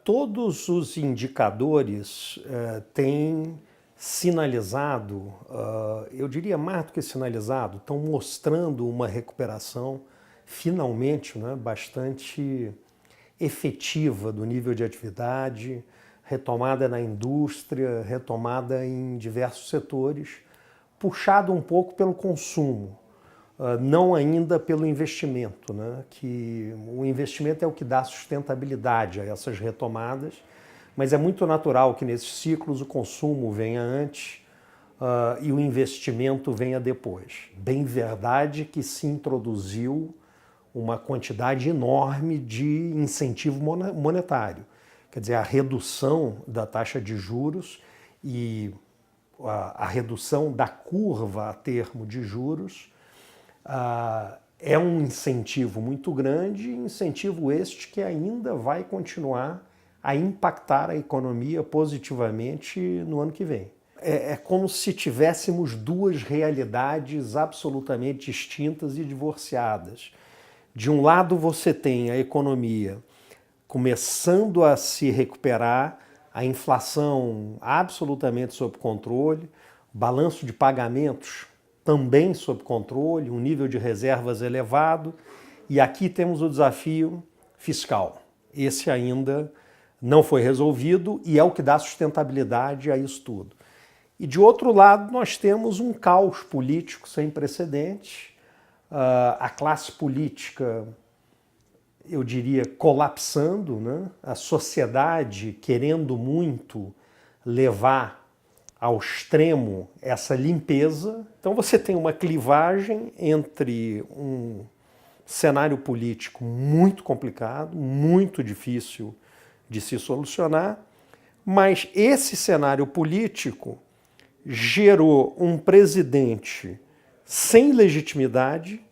Todos os indicadores têm sinalizado, eu diria mais do que sinalizado, estão mostrando uma recuperação finalmente, né, bastante efetiva do nível de atividade, retomada na indústria, retomada em diversos setores, puxado um pouco pelo consumo. Não ainda pelo investimento, né? Que o investimento é o que dá sustentabilidade a essas retomadas, mas é muito natural que nesses ciclos o consumo venha antes e o investimento venha depois. Bem verdade que se introduziu uma quantidade enorme de incentivo monetário, quer dizer, a redução da taxa de juros e a redução da curva a termo de juros é um incentivo muito grande, incentivo este que ainda vai continuar a impactar a economia positivamente no ano que vem. É como se tivéssemos duas realidades absolutamente distintas e divorciadas. De um lado você tem a economia começando a se recuperar, a inflação absolutamente sob controle, balanço de pagamentos também sob controle, um nível de reservas elevado, e aqui temos o desafio fiscal. Esse ainda não foi resolvido e é o que dá sustentabilidade a isso tudo. E de outro lado nós temos um caos político sem precedentes, a classe política, eu diria, colapsando, né? A sociedade querendo muito levar ao extremo essa limpeza. Então você tem uma clivagem entre um cenário político muito complicado, muito difícil de se solucionar, mas esse cenário político gerou um presidente sem legitimidade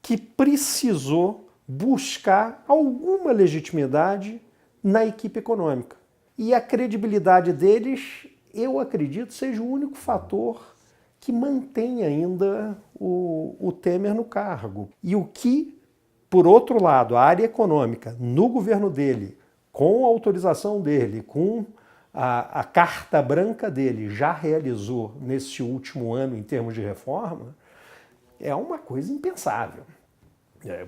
que precisou buscar alguma legitimidade na equipe econômica. E a credibilidade deles, eu acredito, seja o único fator que mantém ainda o Temer no cargo. E o que, por outro lado, a área econômica, no governo dele, com a autorização dele, com a carta branca dele, já realizou nesse último ano em termos de reforma, é uma coisa impensável.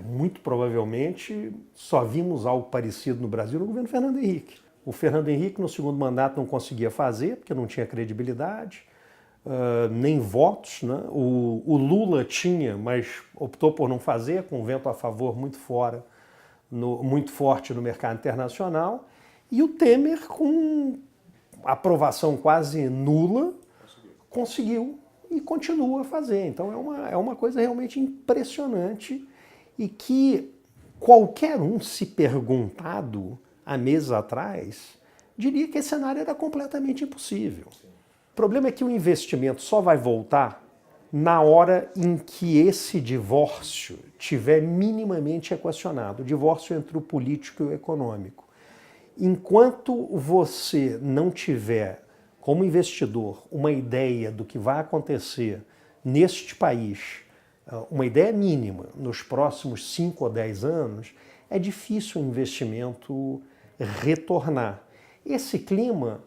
Muito provavelmente só vimos algo parecido no Brasil no governo Fernando Henrique. O Fernando Henrique, no segundo mandato, não conseguia fazer, porque não tinha credibilidade, nem votos, né? O Lula tinha, mas optou por não fazer, com um vento a favor muito muito forte no mercado internacional. E o Temer, com aprovação quase nula, conseguiu e continua a fazer. Então é uma coisa realmente impressionante e que qualquer um, se perguntado há meses atrás, diria que esse cenário era completamente impossível. O problema é que o investimento só vai voltar na hora em que esse divórcio tiver minimamente equacionado, o divórcio entre o político e o econômico. Enquanto você não tiver, como investidor, uma ideia do que vai acontecer neste país, uma ideia mínima nos próximos 5 ou 10 anos, é difícil o investimento retornar. Esse clima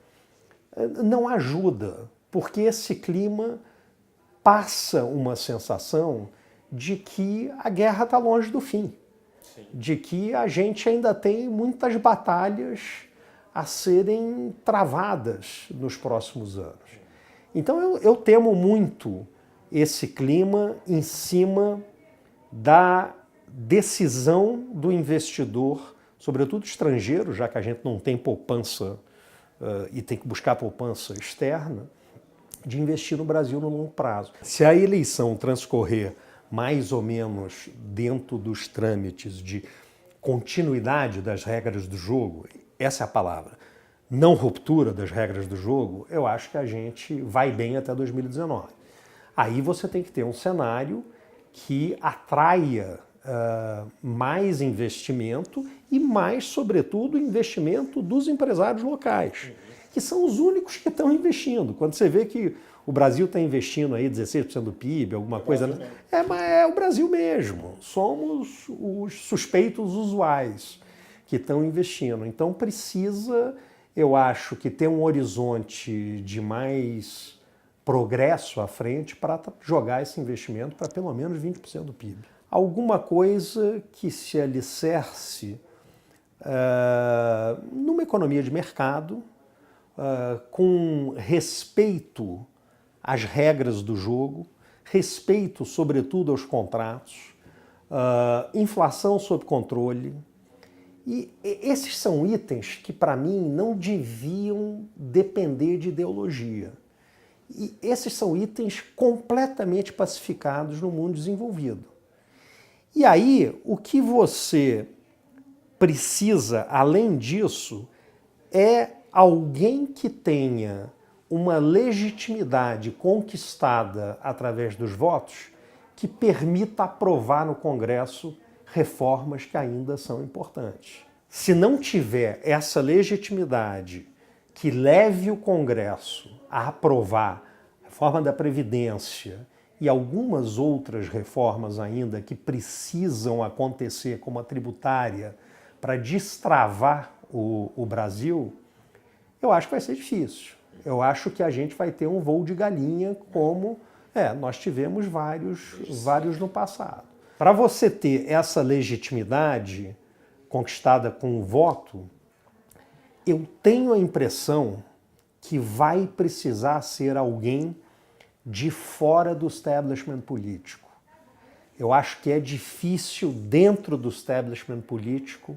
não ajuda, porque esse clima passa uma sensação de que a guerra está longe do fim. Sim. De que a gente ainda tem muitas batalhas a serem travadas nos próximos anos. Então eu temo muito esse clima em cima da decisão do investidor, sobretudo estrangeiro, já que a gente não tem poupança e tem que buscar poupança externa, de investir no Brasil no longo prazo. Se a eleição transcorrer mais ou menos dentro dos trâmites de continuidade das regras do jogo, essa é a palavra, não ruptura das regras do jogo, eu acho que a gente vai bem até 2019. Aí você tem que ter um cenário que atraia mais investimento e mais, sobretudo, investimento dos empresários locais, que são os únicos que estão investindo. Quando você vê que o Brasil está investindo aí 16% do PIB, alguma coisa, mas é o Brasil mesmo. Somos os suspeitos usuais, que estão investindo. Então precisa, eu acho, que ter um horizonte de mais progresso à frente para jogar esse investimento para pelo menos 20% do PIB. Alguma coisa que se alicerce numa economia de mercado, com respeito às regras do jogo, respeito, sobretudo, aos contratos, inflação sob controle. E esses são itens que, para mim, não deviam depender de ideologia. E esses são itens completamente pacificados no mundo desenvolvido. E aí, o que você precisa, além disso, é alguém que tenha uma legitimidade conquistada através dos votos que permita aprovar no Congresso reformas que ainda são importantes. Se não tiver essa legitimidade que leve o Congresso a aprovar a reforma da Previdência e algumas outras reformas ainda que precisam acontecer, como a tributária, para destravar o Brasil, eu acho que vai ser difícil. Eu acho que a gente vai ter um voo de galinha como nós tivemos vários no passado. Para você ter essa legitimidade conquistada com o voto, eu tenho a impressão que vai precisar ser alguém de fora do establishment político. Eu acho que é difícil dentro do establishment político,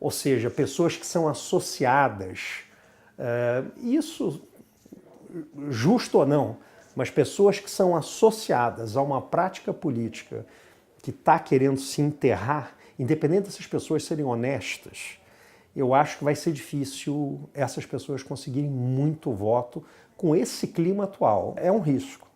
ou seja, pessoas que são associadas, isso justo ou não, mas pessoas que são associadas a uma prática política que está querendo se enterrar, independente dessas pessoas serem honestas, eu acho que vai ser difícil essas pessoas conseguirem muito voto com esse clima atual. É um risco,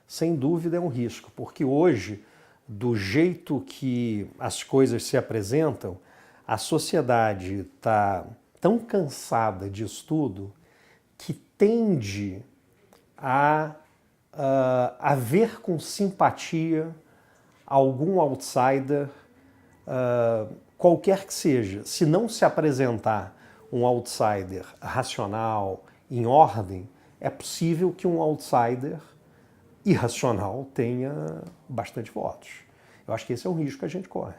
sem dúvida é um risco, porque hoje, do jeito que as coisas se apresentam, a sociedade está tão cansada disso tudo que tende a ver com simpatia algum outsider, qualquer que seja. Se não se apresentar um outsider racional, em ordem, é possível que um outsider irracional tenha bastante votos. Eu acho que esse é o risco que a gente corre.